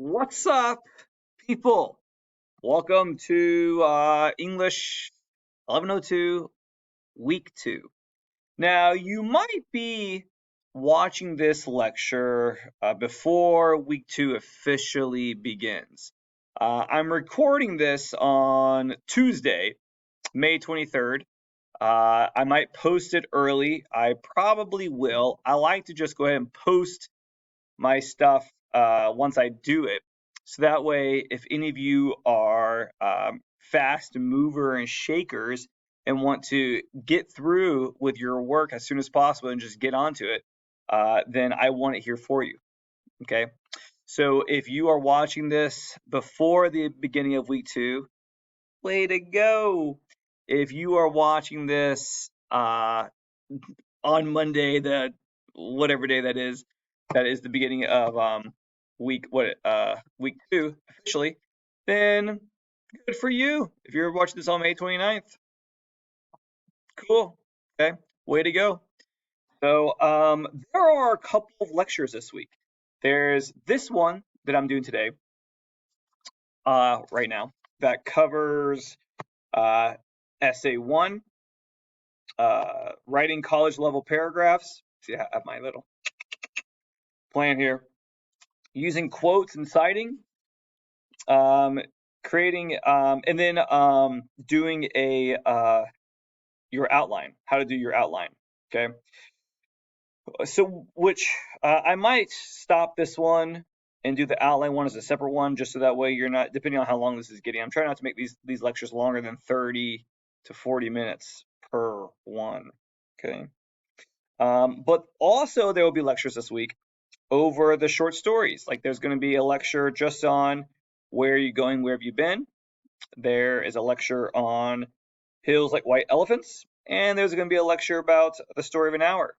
What's up, people? Welcome to English 1102, week 2. Now, you might be watching this lecture before week 2 officially begins. I'm recording this on Tuesday, May 23rd. I might post it early. I probably will. I like to just go ahead and post my stuff once I do it. So that way, if any of you are fast mover and shakers and want to get through with your work as soon as possible and just get onto it, then I want it here for you. Okay. So if you are watching this before the beginning of week 2, way to go. If you are watching this on Monday, the whatever day that is the beginning of week 2 officially, then good for you. If you're watching this on May 29th, cool. Okay, way to go. So there are a couple of lectures this week. There's this one that I'm doing today, right now, that covers essay 1, writing college level paragraphs. See, I have my little plan here. Using quotes and citing, creating, and then doing your outline, how to do your outline. Okay. So, which I might stop this one and do the outline one as a separate one, just so that way you're not, depending on how long this is getting. I'm trying not to make these lectures longer than 30 to 40 minutes per one. Okay. But also there will be lectures this week over the short stories. Like there's going to be a lecture just on where are you going, where have you been. There is a lecture on hills like white elephants, and there's going to be a lecture about the story of an hour.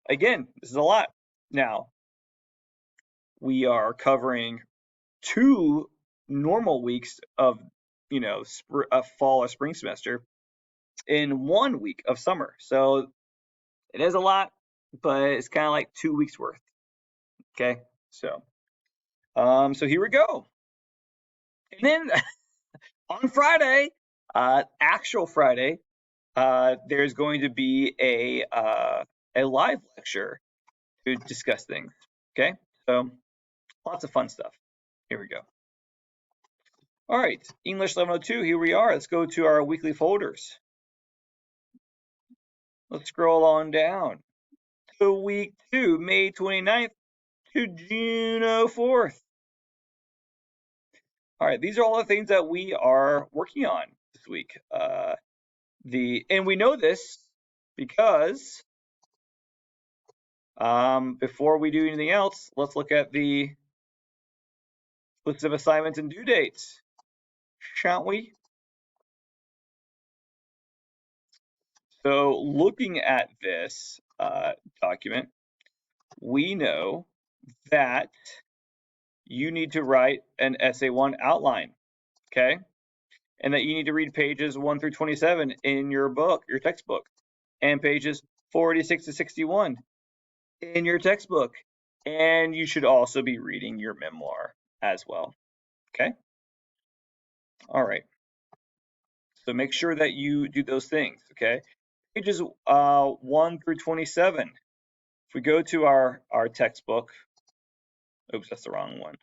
Again, this is a lot. Now, we are covering 2 normal weeks of, fall or spring semester in 1 week of summer. So it is a lot, but it's kind of like 2 weeks worth. Okay, so here we go. And then on Friday, actual Friday, there's going to be a live lecture to discuss things. Okay, so lots of fun stuff. Here we go. All right, English 1102, here we are. Let's go to our weekly folders. Let's scroll on down to week 2, May 29th to June 4th. All right, these are all the things that we are working on this week. And we know this because before we do anything else, let's look at the list of assignments and due dates, shan't we? So looking at this document, we know that you need to write an essay 1 outline, okay? And that you need to read pages 1 through 27 in your book, your textbook, and pages 46 to 61 in your textbook. And you should also be reading your memoir as well, okay? All right. So make sure that you do those things, okay? Pages 1 through 27. If we go to our textbook, oops, that's the wrong one. If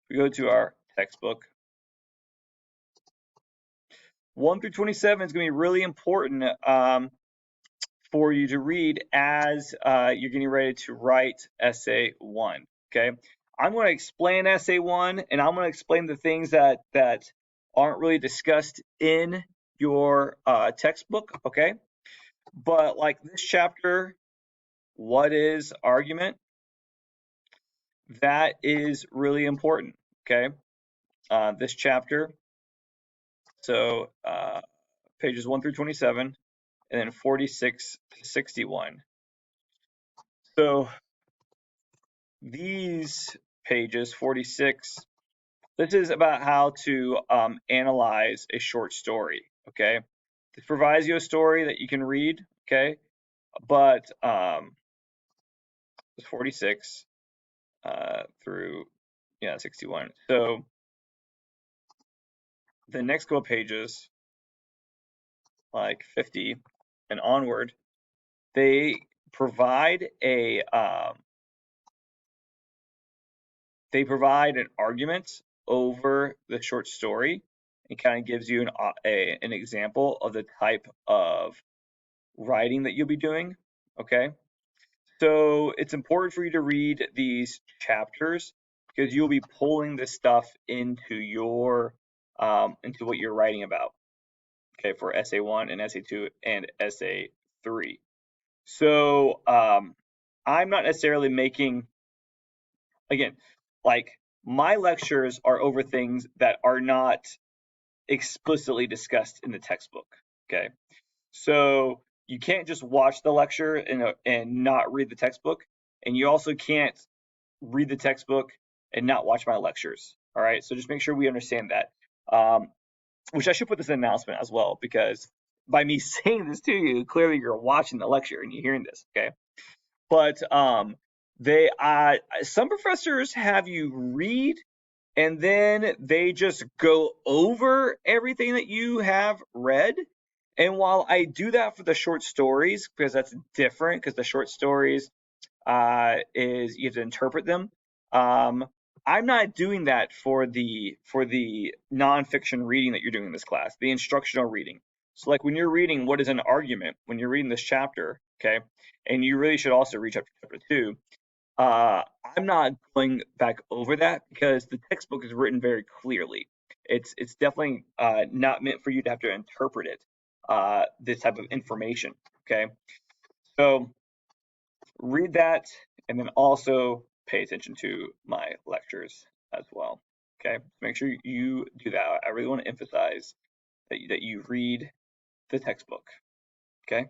we go to our textbook, 1 through 27 is going to be really important for you to read as you're getting ready to write essay 1. Okay, I'm going to explain essay 1, and I'm going to explain the things that aren't really discussed in your textbook. Okay, but like this chapter, what is argument? That is really important. Okay, this chapter. So pages 1 through 27, and then 46 to 61. So these pages, 46, this is about how to analyze a short story, okay? This provides you a story that you can read, okay? But 46 through Yeah, 61. So the next couple pages, like 50 and onward, they provide a they provide an argument over the short story and kind of gives you an example of the type of writing that you'll be doing. Okay, so it's important for you to read these chapters because you'll be pulling this stuff into what you're writing about. Okay, for essay 1 and essay 2 and essay 3. So I'm not necessarily making, again, like my lectures are over things that are not explicitly discussed in the textbook. Okay, so you can't just watch the lecture and not read the textbook, and you also can't read the textbook and not watch my lectures. All right, so just make sure we understand that. Which I should put this in announcement as well, because by me saying this to you, clearly you're watching the lecture and you're hearing this. Okay, but they some professors have you read and then they just go over everything that you have read. And while I do that for the short stories, because that's different, because the short stories is you have to interpret them. I'm not doing that for the nonfiction reading that you're doing in this class, the instructional reading. So like when you're reading what is an argument, when you're reading this chapter, okay, and you really should also reach up to chapter 2. I'm not going back over that because the textbook is written very clearly. It's definitely not meant for you to have to interpret it, this type of information. Okay, so read that and then also pay attention to my lectures as well. Okay, make sure you do that. I really want to emphasize that you read the textbook. Okay,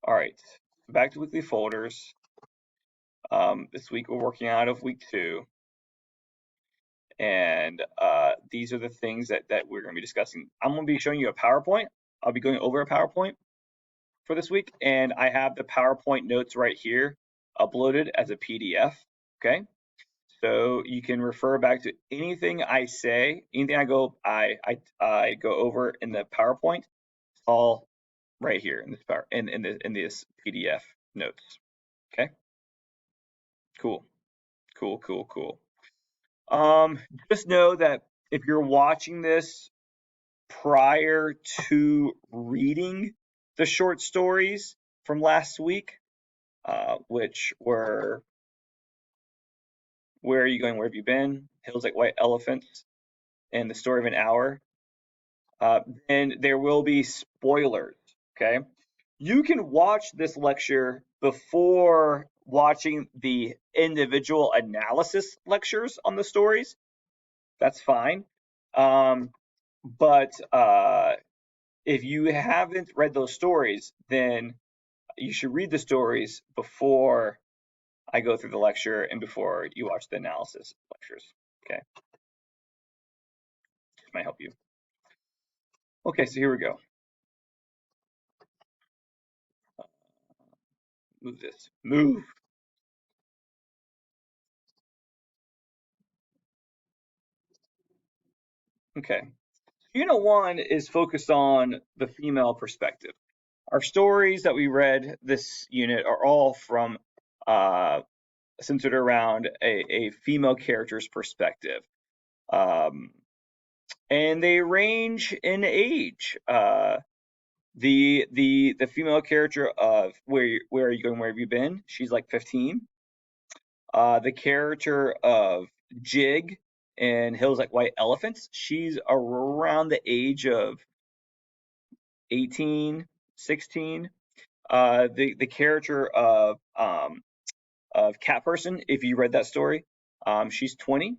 all right, back to weekly folders. This week we're working out of week 2. And these are the things that we're going to be discussing. I'm going to be showing you a PowerPoint. I'll be going over a PowerPoint for this week, and I have the PowerPoint notes right here uploaded as a PDF. Okay, so you can refer back to anything I say, anything I go over in the PowerPoint. It's all right here in this PDF notes. Okay, cool. Just know that if you're watching this prior to reading the short stories from last week, which were Where Are You Going, Where Have You Been, Hills Like White Elephants, and The Story of an Hour, then there will be spoilers, okay? You can watch this lecture before watching the individual analysis lectures on the stories. That's fine. But if you haven't read those stories, then you should read the stories before I go through the lecture and before you watch the analysis lectures. Okay, this might help you. Okay, so here we go. Move this. Move. Okay. Unit 1 is focused on the female perspective. Our stories that we read this unit are all from centered around a female character's perspective. And they range in age. The female character of Where Are You Going, Where Have You Been? She's like 15. The character of Jig in Hills Like White Elephants, she's around the age of 18, 16. The character of Cat Person, if you read that story, she's 20.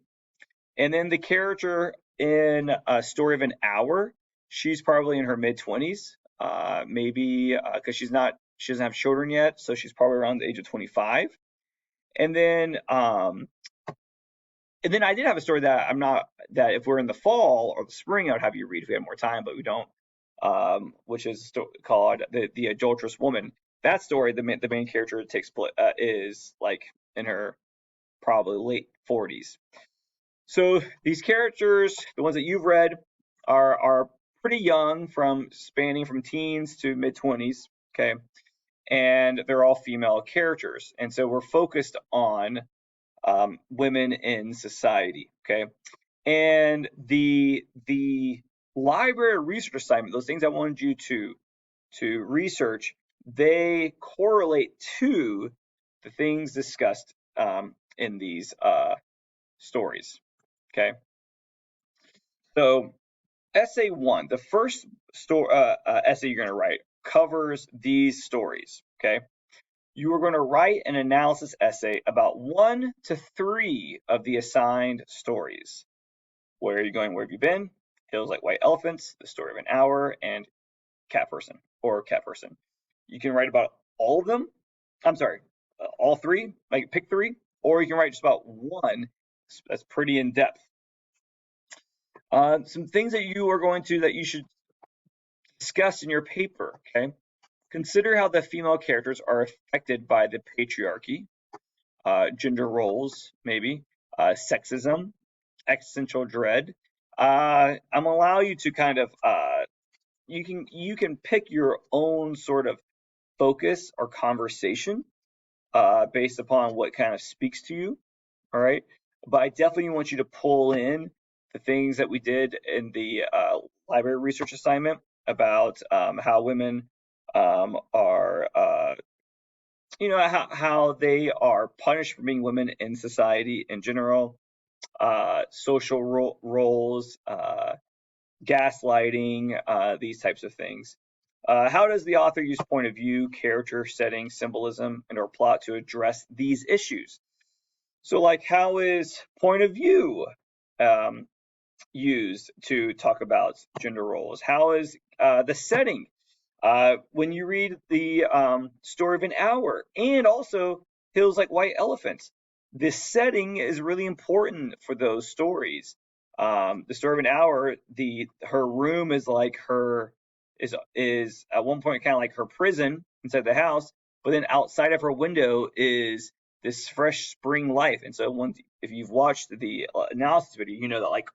And then the character in A Story of an Hour, she's probably in her mid 20s, maybe because she doesn't have children yet, so she's probably around the age of 25. And then I did have a story that that if we're in the fall or the spring, I would have you read if we had more time, but we don't. Which is called the Adulterous Woman. That story, the main character is like in her probably late 40s. So these characters, the ones that you've read, are pretty young, spanning from teens to mid 20s. Okay, and they're all female characters, and so we're focused on women in society. Okay, and the library research assignment, those things I wanted you to research, they correlate to the things discussed in these stories. Okay, so essay one, the first essay you're going to write covers these stories. Okay, you are going to write an analysis essay about 1 to 3 of the assigned stories. Where are you going? Where have you been? Hills Like White Elephants, The Story of an Hour, and Cat Person or Cat Person. You can write about all of them. I'm sorry, all 3. Like pick 3, or you can write just about one. That's pretty in depth. Some things that you should discuss in your paper. Okay, consider how the female characters are affected by the patriarchy, gender roles, maybe sexism, existential dread. I'm gonna allow you to kind of you can pick your own sort of focus or conversation based upon what kind of speaks to you. All right, but I definitely want you to pull in the things that we did in the library research assignment about how women are how they are punished for being women in society in general, social roles, gaslighting, these types of things. How does the author use point of view, character, setting, symbolism, and or plot to address these issues? So, like, how is point of view used to talk about gender roles? How is the setting when you read the Story of an Hour and also Hills Like White Elephants? The setting is really important for those stories. The Story of an Hour, her room is like is at one point kind of like her prison inside the house, but then outside of her window is this fresh spring life. And so if you've watched the analysis video, you know that like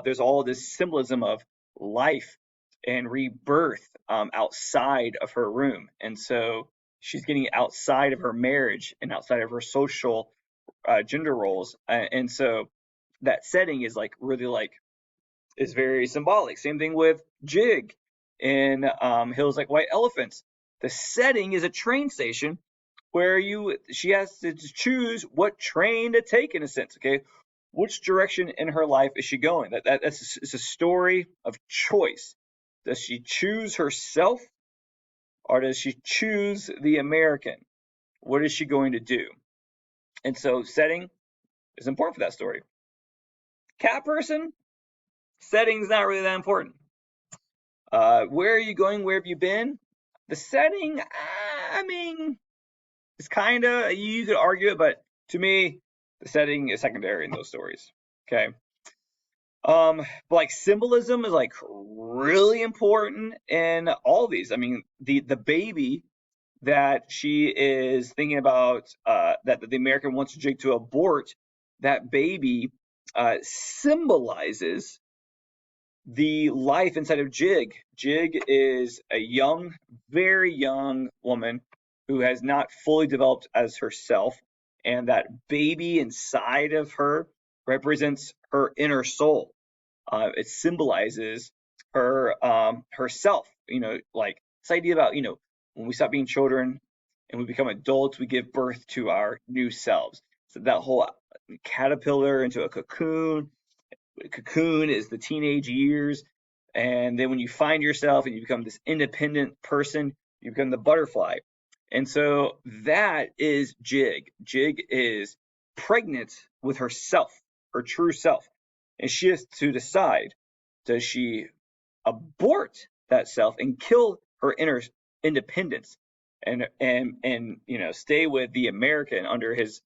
there's all this symbolism of life and rebirth outside of her room. And so she's getting outside of her marriage and outside of her social gender roles. And so that setting is like really like is very symbolic. Same thing with Jig in Hills Like White Elephants. The setting is a train station where she has to choose what train to take in a sense. Okay, which direction in her life is she going? It's a story of choice. Does she choose herself or does she choose the American? What is she going to do? And so setting is important for that story. Cat Person, setting's not really that important. Where are you going? Where have you been? The setting, I mean, it's kind of, you could argue it, but to me, the setting is secondary in those stories. Okay. But like symbolism is like really important in all these. I mean, the baby that she is thinking about, that the American wants Jig to abort, that baby symbolizes the life inside of Jig. Jig is a young, very young woman who has not fully developed as herself, and that baby inside of her represents her inner soul. It symbolizes her herself. You know, like this idea about when we stop being children and we become adults, we give birth to our new selves. So that whole caterpillar into a cocoon. Cocoon is the teenage years, and then when you find yourself and you become this independent person, you become the butterfly. And so that is Jig. Jig is pregnant with herself, her true self, and she has to decide: does she abort that self and kill her inner independence and stay with the American under his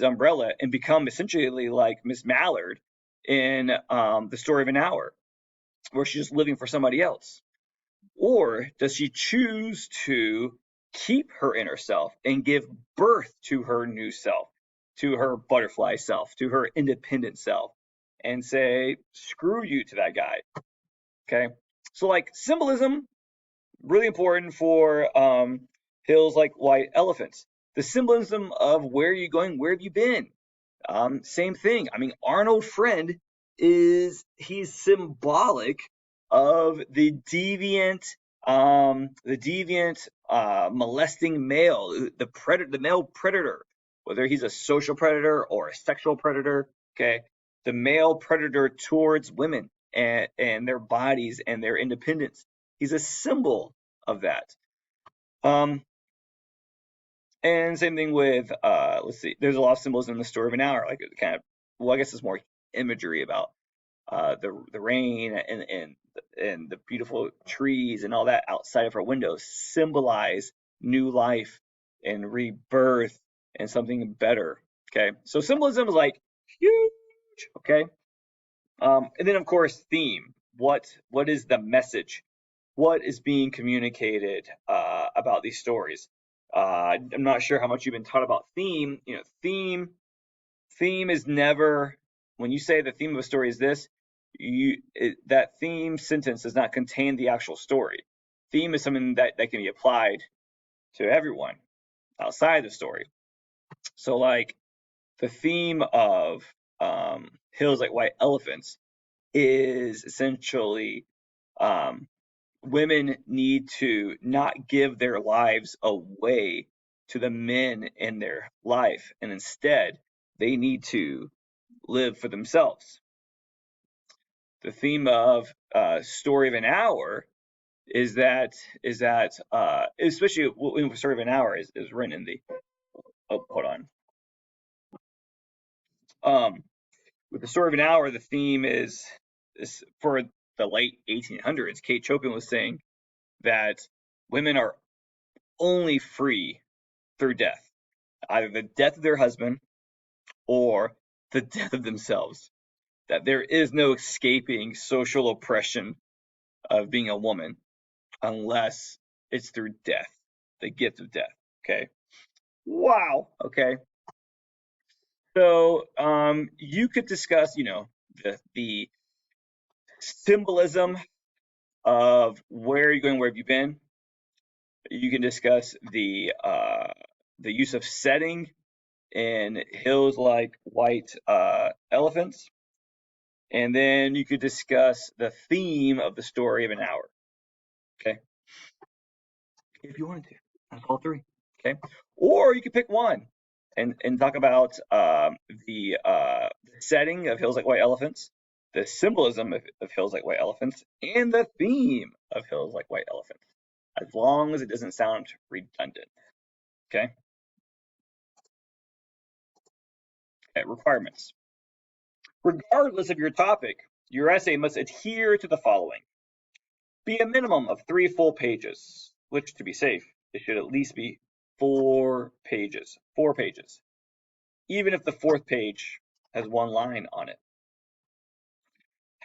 umbrella and become essentially like Miss Mallard in The Story of an Hour, where she's just living for somebody else? Or does she choose to keep her inner self and give birth to her new self? to her butterfly self, to her independent self, and say, screw you to that guy. Okay. So like symbolism, really important for hills like white elephants. The symbolism of where are you going, where have you been? Same thing. I mean, Arnold Friend he's symbolic of the deviant molesting male, the male predator, whether he's a social predator or a sexual predator. Okay, the male predator towards women and their bodies and their independence. He's a symbol of that. And same thing with let's see, there's a lot of symbolism in the story of an hour, like it kind of, well, I guess it's more imagery about the rain and the beautiful trees and all that outside of our windows symbolize new life and rebirth and something better. Okay, so symbolism is like huge. Okay, and then of course theme. What is the message? What is being communicated about these stories? I'm not sure how much you've been taught about theme. You know, theme is never, when you say the theme of a story is this, that theme sentence does not contain the actual story. Theme is something that can be applied to everyone outside the story. So like the theme of Hills Like White Elephants is essentially um, women need to not give their lives away to the men in their life, and instead they need to live for themselves. The theme of Story of an Hour is that especially when Story of an Hour is written in the, oh, hold on, with the Story of an Hour, the theme is for the late 1800s. Kate Chopin was saying that women are only free through death, either the death of their husband or the death of themselves. That there is no escaping social oppression of being a woman unless it's through death, the gift of death. Okay. Wow. Okay. So you could discuss, the symbolism of where are you going, where have you been. You can discuss the use of setting in hills like white elephants, and then you could discuss the theme of the story of an hour. Okay, if you wanted to, that's all three. Okay, or you could pick one and talk about the setting of hills like white elephants, the symbolism of hills like white elephants, and the theme of hills like white elephants, as long as it doesn't sound redundant. Okay. Okay, requirements. Regardless of your topic, your essay must adhere to the following. Be a minimum of 3 full pages, which, to be safe, it should at least be 4 pages. 4 pages. Even if the 4th page has 1 line on it.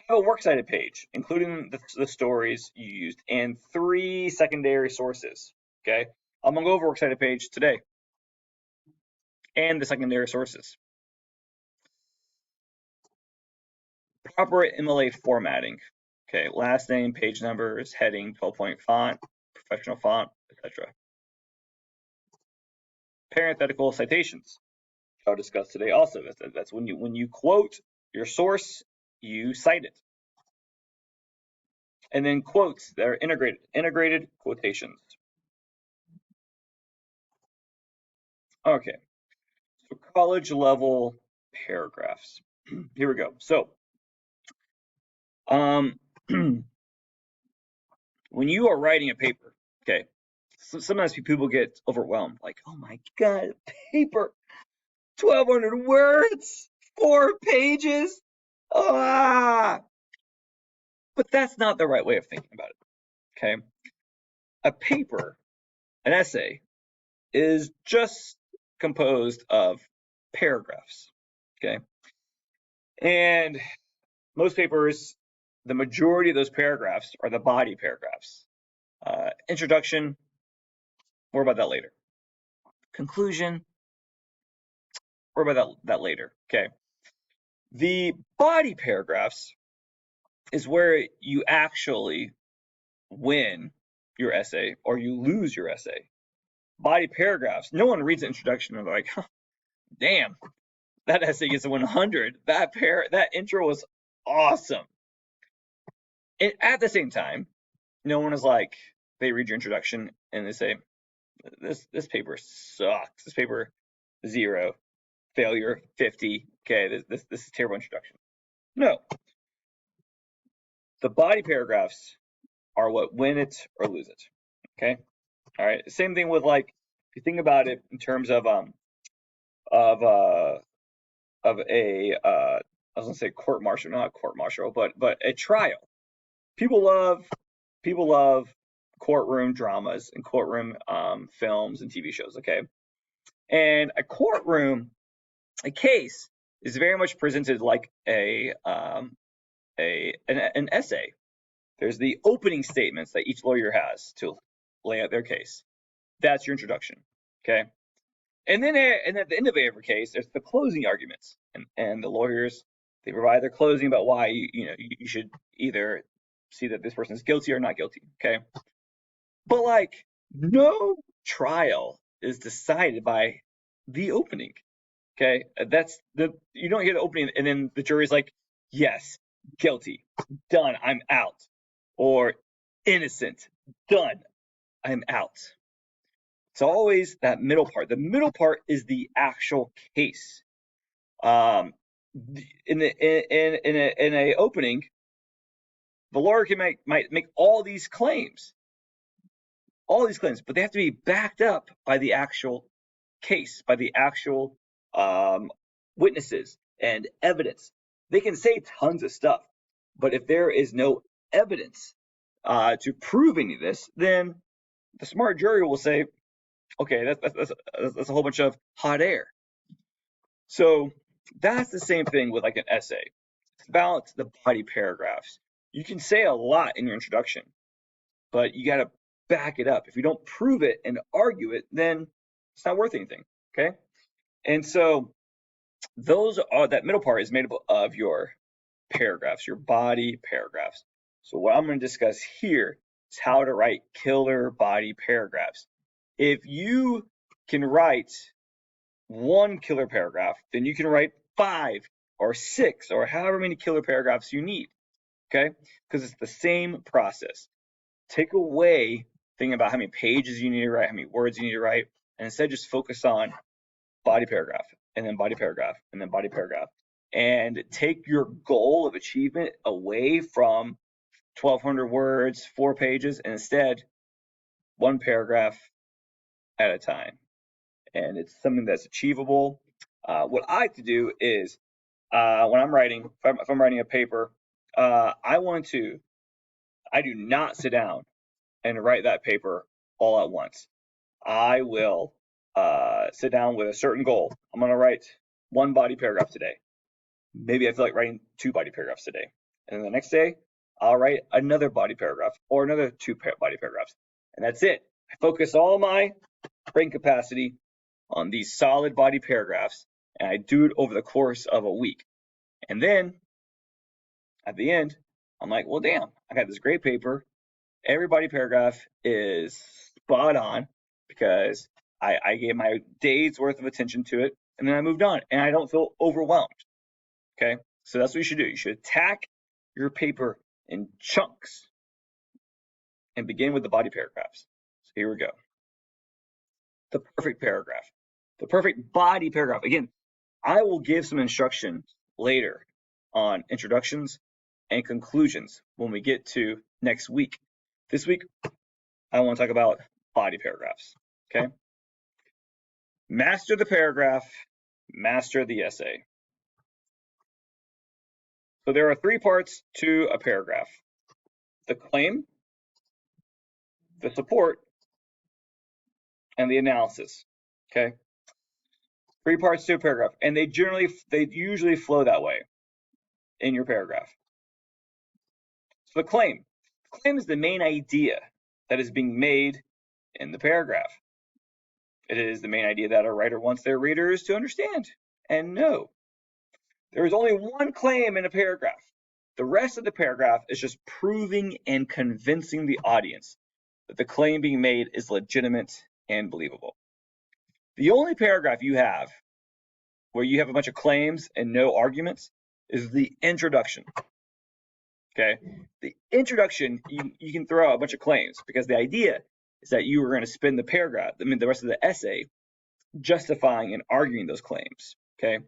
Have a works cited page, including the stories you used, and 3 secondary sources. Okay? I'm going to go over works cited page today and the secondary sources. Proper MLA formatting. Okay, last name, page numbers, heading, 12-point font, professional font, etc. Parenthetical citations. I'll discuss today also. That's when you quote your source, you cite it. And then quotes that are integrated quotations. Okay, so college level paragraphs. Here we go. So, when you are writing a paper, okay, so sometimes people get overwhelmed, like, oh my god, paper, 1,200 words, 4 pages. Ah! But that's not the right way of thinking about it. Okay, a paper, an essay, is just composed of paragraphs. Okay, and most papers, the majority of those paragraphs are the body paragraphs. Introduction, more about that later. Conclusion, worry about that later. Okay. The body paragraphs is where you actually win your essay or you lose your essay. Body paragraphs, no one reads the introduction and they're like, huh, damn, that essay gets a 100. That intro was awesome. And at the same time, no one is like, they read your introduction and they say, this paper sucks. This paper 0, failure 50. Okay, this is a terrible introduction. No, the body paragraphs are what win it or lose it. Okay, all right. Same thing with, like, if you think about it in terms of of uh of a I was gonna say court martial, not court martial, but a trial. People love courtroom dramas and courtroom films and TV shows. Okay, and a case is very much presented like an essay. There's the opening statements that each lawyer has to lay out their case. That's your introduction. Okay, and then at the end of every case, there's the closing arguments, and the lawyers, they provide their closing about why you should either see that this person is guilty or not guilty. Okay, but like, no trial is decided by the opening. Okay, that's you don't hear the opening and then the jury's like, yes, guilty, done, I'm out, or innocent, done, I'm out. It's always that middle part. The middle part is the actual case. In a opening, the lawyer might make all these claims, but they have to be backed up by the actual case, by the actual witnesses and evidence. They can say tons of stuff, but if there is no evidence to prove any of this, then the smart jury will say, okay, that's a whole bunch of hot air. So that's the same thing with like an essay. It's about the body paragraphs. You can say a lot in your introduction, but you got to back it up. If you don't prove it and argue it, then it's not worth anything. Okay. And so that middle part is made up of your paragraphs, your body paragraphs. So what I'm going to discuss here is how to write killer body paragraphs. If you can write one killer paragraph, then you can write 5 or 6 or however many killer paragraphs you need. Okay? Because it's the same process. Take away thinking about how many pages you need to write, how many words you need to write, and instead just focus on body paragraph, and then body paragraph, and then body paragraph. And take your goal of achievement away from 1,200 words, 4 pages, and instead 1 paragraph at a time. And it's something that's achievable. What I like to do is when I'm writing, if I'm writing a paper, I do not sit down and write that paper all at once. I will sit down with a certain goal. I'm going to write 1 body paragraph today. Maybe I feel like writing 2 body paragraphs today. And then the next day, I'll write another body paragraph or another 2 body paragraphs. And that's it. I focus all my brain capacity on these solid body paragraphs, and I do it over the course of a week. And then at the end, I'm like, well, damn, I got this great paper. Every body paragraph is spot on because I gave my day's worth of attention to it, and then I moved on, and I don't feel overwhelmed. Okay, so that's what you should do. You should attack your paper in chunks and begin with the body paragraphs. So here we go. The perfect paragraph, the perfect body paragraph. Again, I will give some instruction later on introductions and conclusions when we get to next week. This week, I want to talk about body paragraphs. Okay. Master the paragraph, master the essay. So there are 3 parts to a paragraph: the claim, the support, and the analysis. Okay. 3 parts to a paragraph, and they usually flow that way in your paragraph. So the claim is the main idea that is being made in the paragraph. It is the main idea that a writer wants their readers to understand and no. There is only one claim in a paragraph. The rest of the paragraph is just proving and convincing the audience that the claim being made is legitimate and believable. The only paragraph you have where you have a bunch of claims and no arguments is the introduction. Okay, the introduction, you can throw out a bunch of claims because the idea is that you are going to spend the paragraph, the rest of the essay, justifying and arguing those claims. Okay,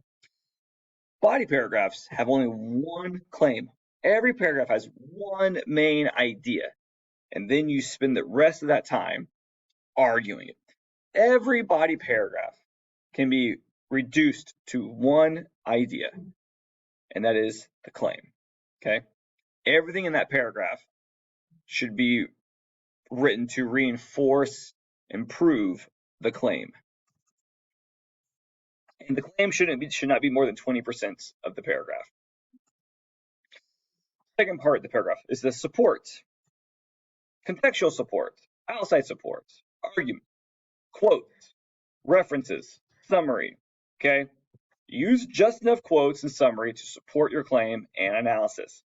body paragraphs have only one claim. Every paragraph has one main idea, and then you spend the rest of that time arguing it. Every body paragraph can be reduced to one idea, and that is the claim. Okay, everything in that paragraph should be written to reinforce and prove the claim. And the claim should not be more than 20% of the paragraph. Second part of the paragraph is the support. Contextual support, outside support, argument, quotes, references, summary. Okay? Use just enough quotes and summary to support your claim and analysis.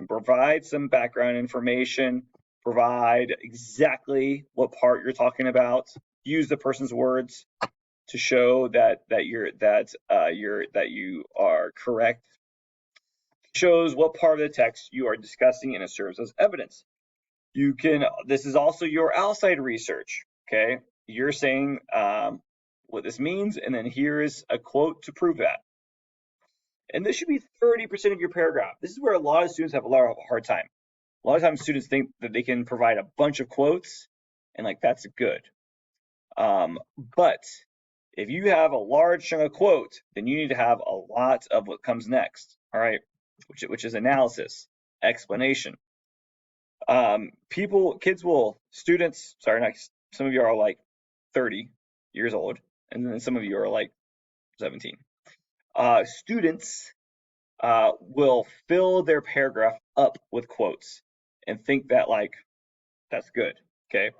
Provide some background information, provide exactly what part you're talking about, use the person's words to show that you are correct. Shows what part of the text you are discussing, and it serves as evidence. This is also your outside research. Okay, you're saying what this means, and then here is a quote to prove that. And this should be 30% of your paragraph. This is where a lot of students have a lot of hard time. A lot of times students think that they can provide a bunch of quotes and like that's good. But if you have a large chunk of quote, then you need to have a lot of what comes next, all right? Which is analysis, explanation. Some of you are like 30 years old, and then some of you are like 17. Students will fill their paragraph up with quotes and think that like that's good. Okay,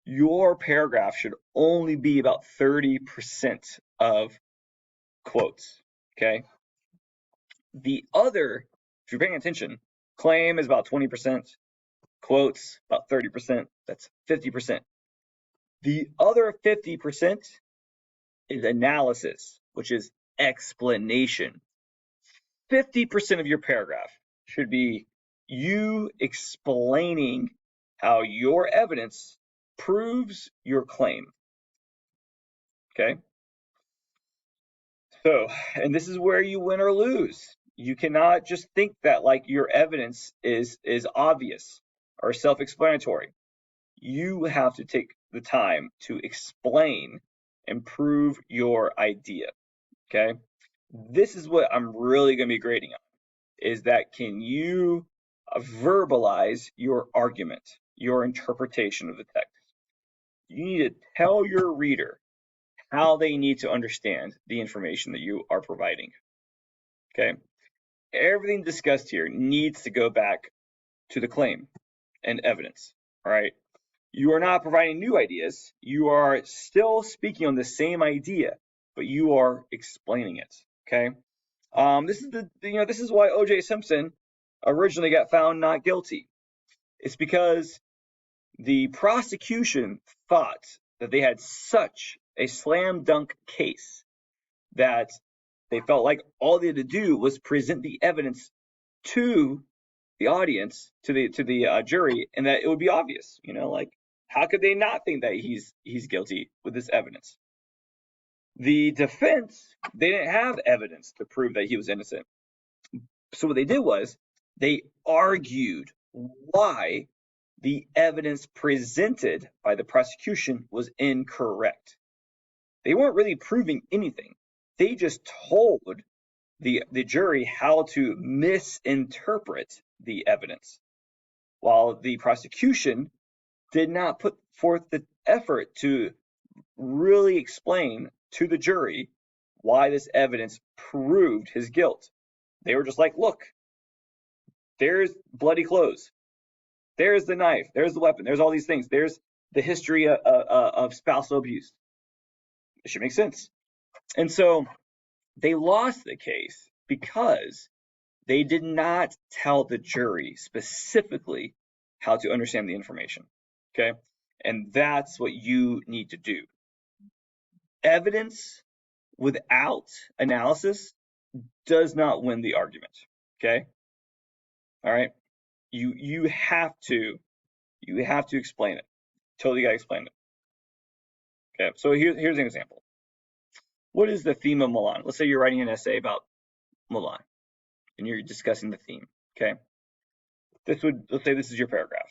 your paragraph should only be about 30% of quotes. Okay, the other, if you're paying attention, claim is about 20%, quotes about 30%. That's 50%. The other 50% is analysis, which is explanation. 50% of your paragraph should be you explaining how your evidence proves your claim. Okay? So, and this is where you win or lose. You cannot just think that like your evidence is obvious or self-explanatory. You have to take the time to explain and prove your idea. Okay? This is what I'm really going to be grading on, is that can you verbalize your argument, your interpretation of the text. You need to tell your reader how they need to understand the information that you are providing. Okay? Everything discussed here needs to go back to the claim and evidence. All right? You are not providing new ideas. You are still speaking on the same idea, but you are explaining it. Okay? This is why O.J. Simpson originally got found not guilty. It's because the prosecution thought that they had such a slam dunk case that they felt like all they had to do was present the evidence to the audience, to the jury, and that it would be obvious. Like how could they not think that he's guilty with this evidence? The defense, they didn't have evidence to prove that he was innocent. So what they did was they argued why the evidence presented by the prosecution was incorrect. They weren't really proving anything. They just told the jury how to misinterpret the evidence, while the prosecution did not put forth the effort to really explain to the jury why this evidence proved his guilt. They were just like, look, there's bloody clothes. There's the knife. There's the weapon. There's all these things. There's the history of spousal abuse. It should make sense. And so They lost the case because they did not tell the jury specifically how to understand the information. Okay. And that's what you need to do. Evidence without analysis does not win the argument. Okay. All right. You have to explain it. Totally got to explain it. Okay. So here's an example. What is the theme of Mulan? Let's say you're writing an essay about Mulan and you're discussing the theme. Okay. Let's say this is your paragraph.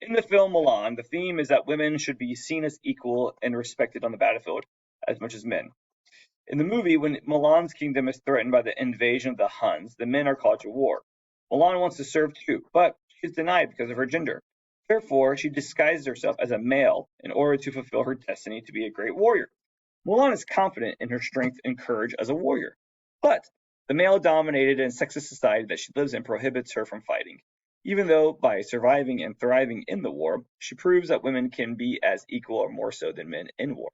In the film Mulan, the theme is that women should be seen as equal and respected on the battlefield as much as men. In the movie, when Mulan's kingdom is threatened by the invasion of the Huns, the men are called to war. Mulan wants to serve too, but she is denied because of her gender. Therefore, she disguises herself as a male in order to fulfill her destiny to be a great warrior. Mulan is confident in her strength and courage as a warrior, but the male-dominated and sexist society that she lives in prohibits her from fighting. Even though by surviving and thriving in the war, she proves that women can be as equal or more so than men in war.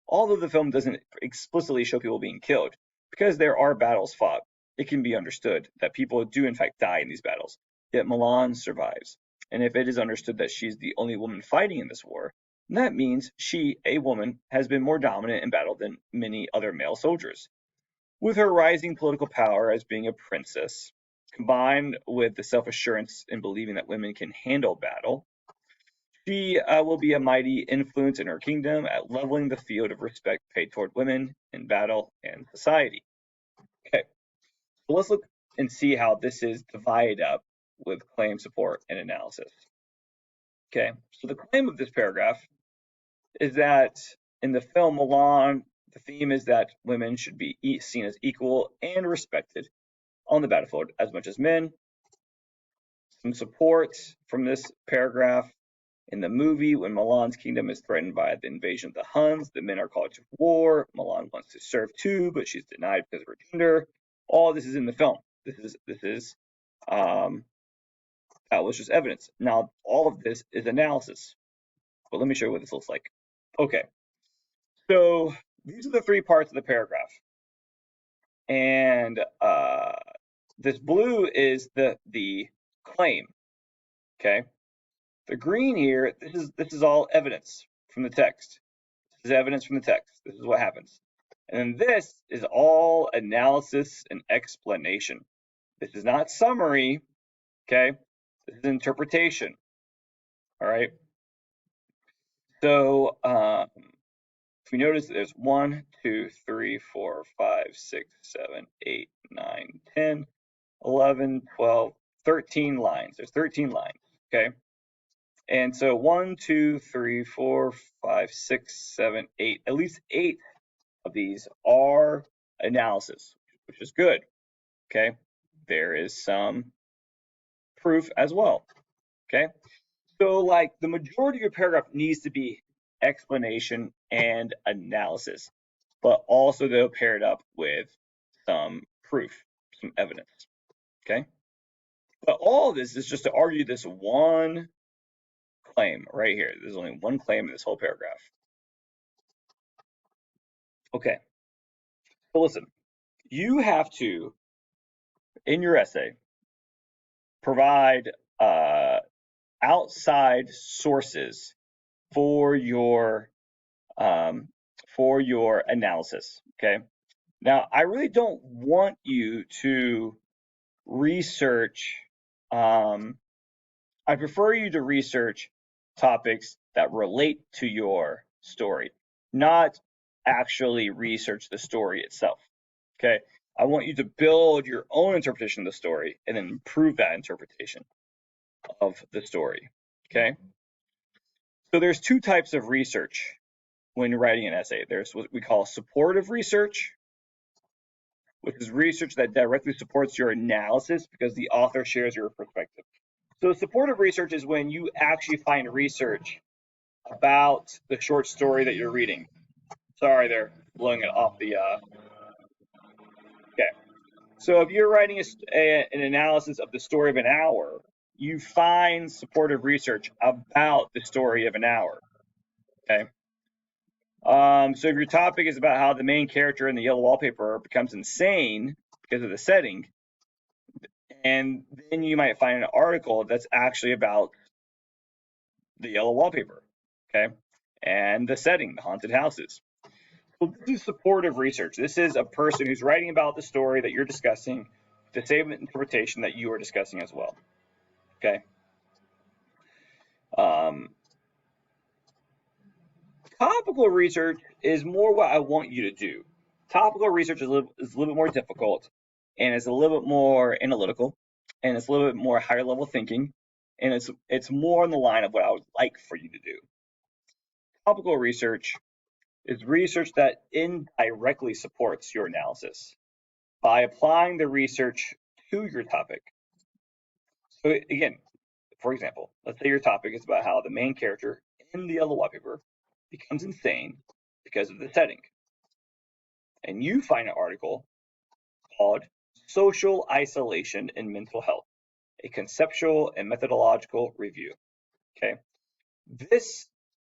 Although the film doesn't explicitly show people being killed, because there are battles fought, it can be understood that people do in fact die in these battles, yet Mulan survives. And if it is understood that she's the only woman fighting in this war, that means she, a woman, has been more dominant in battle than many other male soldiers. With her rising political power as being a princess, combined with the self-assurance in believing that women can handle battle, she will be a mighty influence in her kingdom at leveling the field of respect paid toward women in battle and society. Okay, so let's look and see how this is divided up with claim, support, and analysis. Okay, so the claim of this paragraph is that in the film Mulan, the theme is that women should be seen as equal and respected on the battlefield as much as men. Some support from this paragraph. In the movie, when Mulan's kingdom is threatened by the invasion of the Huns, the men are called to war. Mulan wants to serve too, but she's denied because of her gender. All this is in the film. This is that was just evidence. Now, all of this is analysis. But let me show you what this looks like. Okay, so these are the three parts of the paragraph, and this blue is the claim. Okay, the green here, this is all evidence from the text. This is evidence from the text. This is what happens. And then this is all analysis and explanation. This is not summary, okay? This is interpretation, all right? So if you notice, there's 1, 2, 3, 4, 5, 6, 7, 8, 9, 10, 11, 12, 13 lines. There's 13 lines, okay? And so 1, 2, 3, 4, 5, 6, 7, 8, at least 8 of these are analysis, which is good. Okay, there is some proof as well. Okay, so like the majority of your paragraph needs to be explanation and analysis, but also though paired up with some proof, some evidence. Okay, but all of this is just to argue this one claim right here. There's only one claim in this whole paragraph. Okay, so listen, you have to, in your essay, provide outside sources for your analysis. Okay. Now, I really don't want you to research. I prefer you to research topics that relate to your story, not actually research the story itself. Okay. I want you to build your own interpretation of the story and then improve that interpretation of the story. Okay. So there's two types of research when you're writing an essay. There's what we call supportive research, which is research that directly supports your analysis because the author shares your perspective. So supportive research is when you actually find research about the short story that you're reading. Sorry, they're blowing it off the. Okay. So if you're writing an analysis of the story of an hour, you find supportive research about the story of an hour. Okay. So if your topic is about how the main character in the yellow wallpaper becomes insane because of the setting, and then you might find an article that's actually about the yellow wallpaper, okay, and the setting, the haunted houses. Well, this is supportive research. This is a person who's writing about the story that you're discussing, the same interpretation that you are discussing as well. Okay. Um, Topical research is more what I want you to do. Topical research is a little bit more difficult, and it's a little bit more analytical, and it's a little bit more higher level thinking, and it's more on the line of what I would like for you to do. Topical research is research that indirectly supports your analysis by applying the research to your topic. So again, for example, let's say your topic is about how the main character in the yellow wallpaper becomes insane because of the setting. And you find an article called Social Isolation in Mental Health, a conceptual and methodological review. Okay. This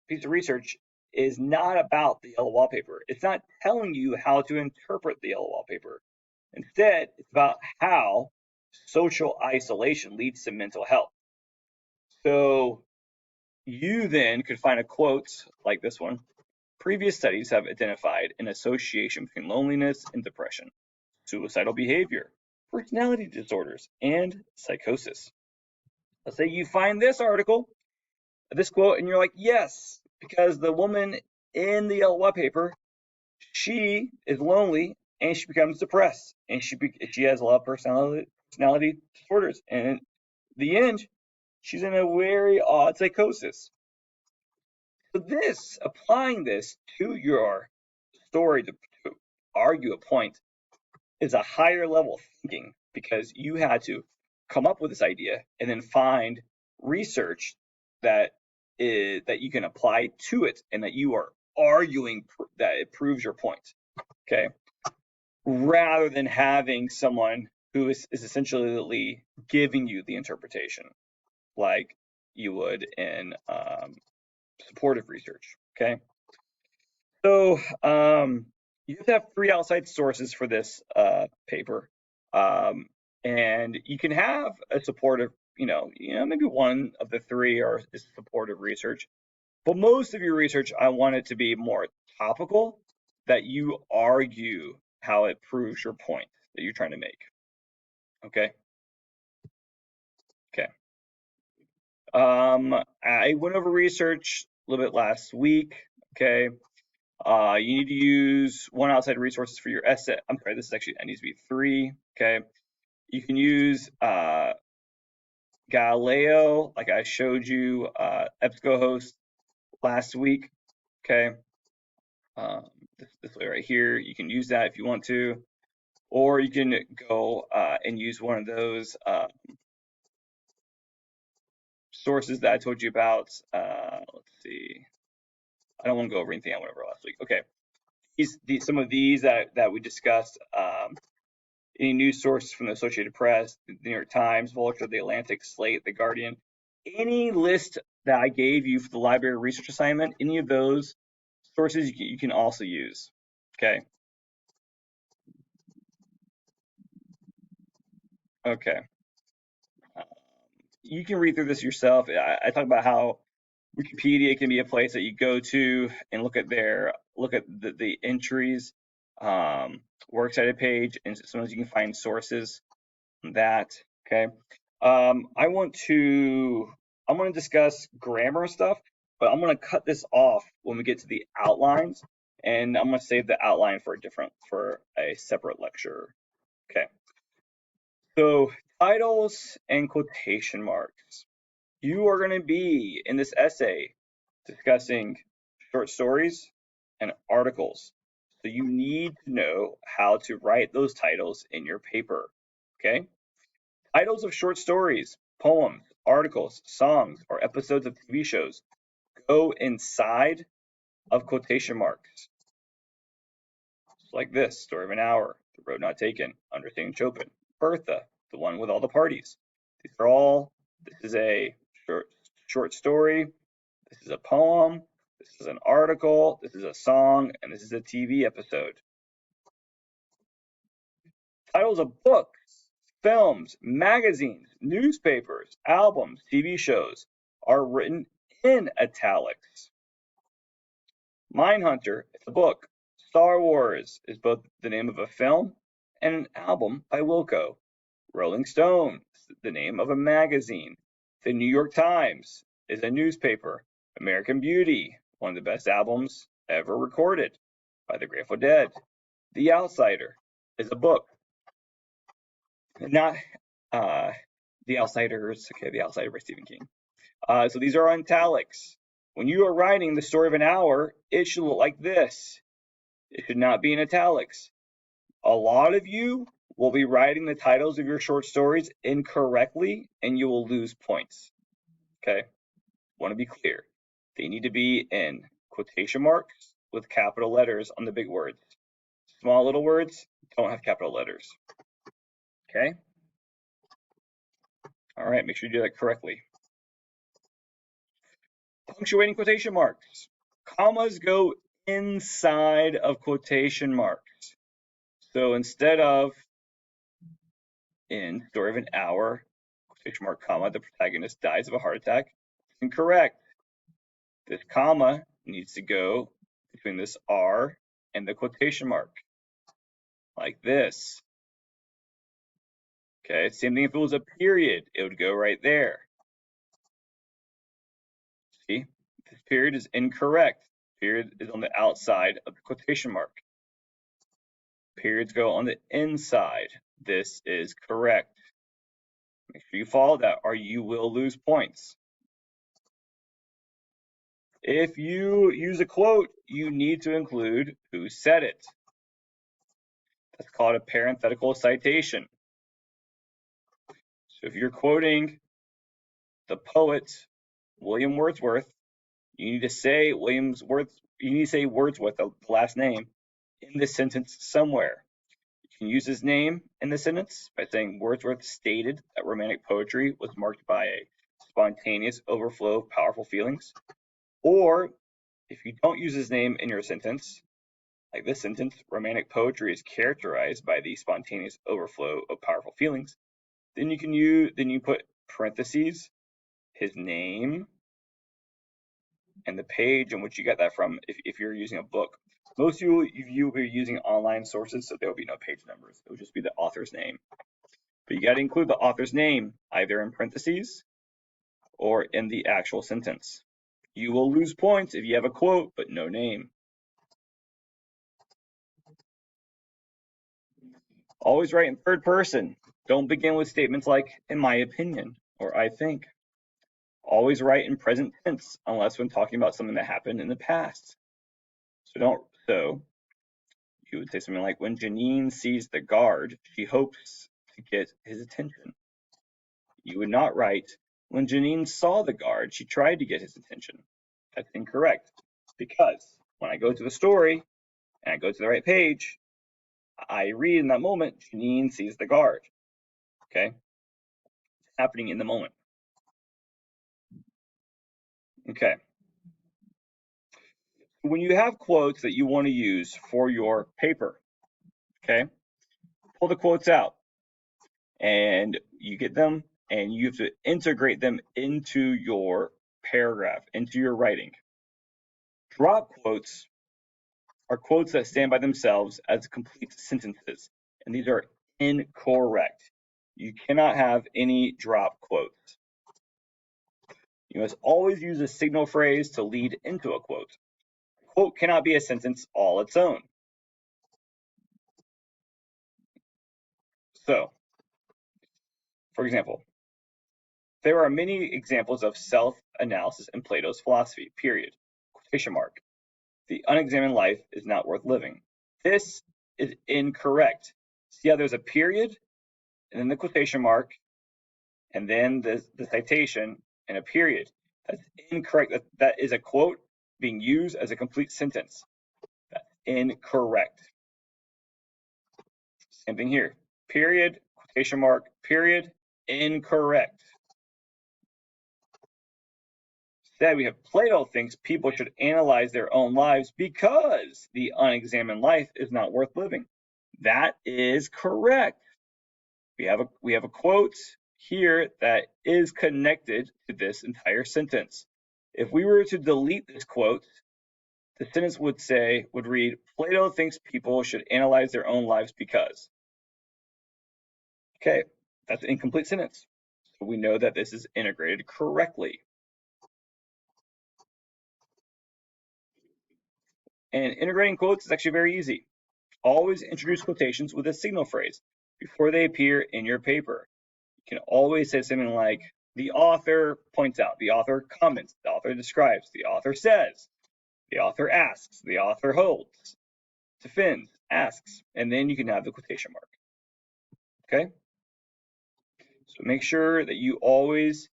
piece of research is not about the yellow wallpaper. It's not telling you how to interpret the yellow wallpaper. Instead, it's about how social isolation leads to mental health. So you then could find a quote like this one. Previous studies have identified an association between loneliness and depression, suicidal behavior, personality disorders, and psychosis. Let's say you find this article, this quote, and you're like, yes, because the woman in the yellow wallpaper, she is lonely and she becomes depressed, and she has a lot of personality disorders, and in the end, she's in a very odd psychosis. So applying this to your story to argue a point is a higher level thinking because you had to come up with this idea and then find research that that you can apply to it and that you are arguing that it proves your point. Okay, rather than having someone who is essentially giving you the interpretation like you would in supportive research. Okay, so you have to have 3 outside sources for this paper, um, and you can have a supportive, maybe one of the 3 is supportive research, but most of your research, I want it to be more topical, that you argue how it proves your point that you're trying to make. Okay. Okay. I went over research a little bit last week. Okay. You need to use 1 outside resources for your essay. I'm sorry, it needs to be 3. Okay. You can use Galileo, like I showed you, EBSCOhost last week. Okay. Um, this way right here, you can use that if you want to, or you can go and use one of those sources that I told you about. Let's see. I don't want to go over anything I went over last week. Okay. Some of these that we discussed. Any news sources from the Associated Press, the New York Times, Vulture, the Atlantic, Slate, the Guardian, any list that I gave you for the library research assignment, any of those sources you can also use. Okay. Okay. You can read through this yourself. I talk about how Wikipedia can be a place that you go to and look at the entries, works cited page, and sometimes you can find sources on that. Okay. I want to discuss grammar stuff, but I'm going to cut this off when we get to the outlines, and I'm going to save the outline for a separate lecture. Okay. So titles and quotation marks. You are going to be in this essay discussing short stories and articles. So you need to know how to write those titles in your paper. Okay? Titles of short stories, poems, articles, songs, or episodes of TV shows go inside of quotation marks. Like this, Story of an Hour, The Road Not Taken, Understanding Chopin, Bertha, The One with All the Parties. This is a short story, this is a poem, This is an article, this is a song, and this is a TV episode. Titles of books, films, magazines, newspapers, albums, TV shows are written in italics. Mindhunter is a book. Star Wars is both the name of a film and an album by Wilco. Rolling Stone is the name of a magazine. The New York Times is a newspaper. American Beauty, one of the best albums ever recorded by the Grateful Dead. The Outsider is a book. Not The Outsiders, okay, The Outsider by Stephen King. So these are italics. When you are writing the story of an hour, it should look like this. It should not be in italics. A lot of you will be writing the titles of your short stories incorrectly, and you will lose points. Okay? Want to be clear. They need to be in quotation marks with capital letters on the big words. Small little words don't have capital letters. Okay? All right, make sure you do that correctly. Punctuating quotation marks. Commas go inside of quotation marks. So instead of in story of an hour, quotation mark, comma, the protagonist dies of a heart attack, it's incorrect. This comma needs to go between this R and the quotation mark, like this. Okay, same thing if it was a period, it would go right there. See, this period is incorrect. Period is on the outside of the quotation mark. Periods go on the inside. This is correct. Make sure you follow that or you will lose points. If you use a quote, you need to include who said it. That's called a parenthetical citation. So if you're quoting the poet William Wordsworth, you need to say Wordsworth, the last name, in the sentence somewhere. You can use his name in the sentence by saying Wordsworth stated that romantic poetry was marked by a spontaneous overflow of powerful feelings. Or if you don't use his name in your sentence, like this sentence, romantic poetry is characterized by the spontaneous overflow of powerful feelings, then you put parentheses, his name, and the page in which you got that from if you're using a book. Most of you will be using online sources, so there will be no page numbers. It will just be the author's name. But you got to include the author's name either in parentheses or in the actual sentence. You will lose points if you have a quote but no name. Always write in third person. Don't begin with statements like, in my opinion, or I think. Always write in present tense, unless when talking about something that happened in the past. So you would say something like, when Janine sees the guard, she hopes to get his attention. You would not write, when Janine saw the guard, she tried to get his attention. That's incorrect, because when I go to the story and I go to the right page, I read in that moment, Janine sees the guard. Okay? It's happening in the moment. Okay. When you have quotes that you want to use for your paper, okay, pull the quotes out and you get them and you have to integrate them into your paragraph, into your writing. Drop quotes are quotes that stand by themselves as complete sentences, and these are incorrect. You cannot have any drop quotes. You must always use a signal phrase to lead into a quote. A quote cannot be a sentence all its own. So, for example, there are many examples of self-analysis in Plato's philosophy, period. Quotation mark. The unexamined life is not worth living. This is incorrect. See how there's a period, and then the quotation mark, and then the citation, and a period. That's incorrect. That is a quote being used as a complete sentence. That's incorrect. Same thing here. Period, quotation mark, period, incorrect. Instead, we have Plato thinks people should analyze their own lives because the unexamined life is not worth living. That is correct. We have a quote here that is connected to this entire sentence. If we were to delete this quote, the sentence would read, Plato thinks people should analyze their own lives because. Okay, that's an incomplete sentence. So we know that this is integrated correctly. And integrating quotes is actually very easy. Always introduce quotations with a signal phrase before they appear in your paper. You can always say something like, the author points out, the author comments, the author describes, the author says, the author asks, the author holds, defends, asks, and then you can have the quotation mark. Okay? So make sure that you always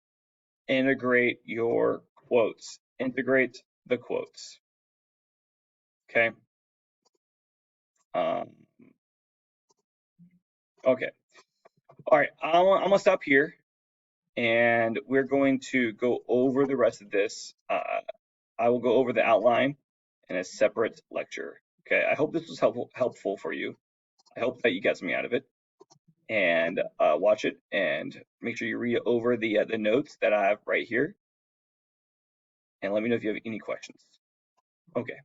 integrate your quotes. Integrate the quotes. Okay? Okay. All right. I'm going to stop here, and we're going to go over the rest of this. I will go over the outline in a separate lecture. Okay. I hope this was helpful for you. I hope that you got something out of it. And watch it, and make sure you read over the notes that I have right here. And let me know if you have any questions. Okay.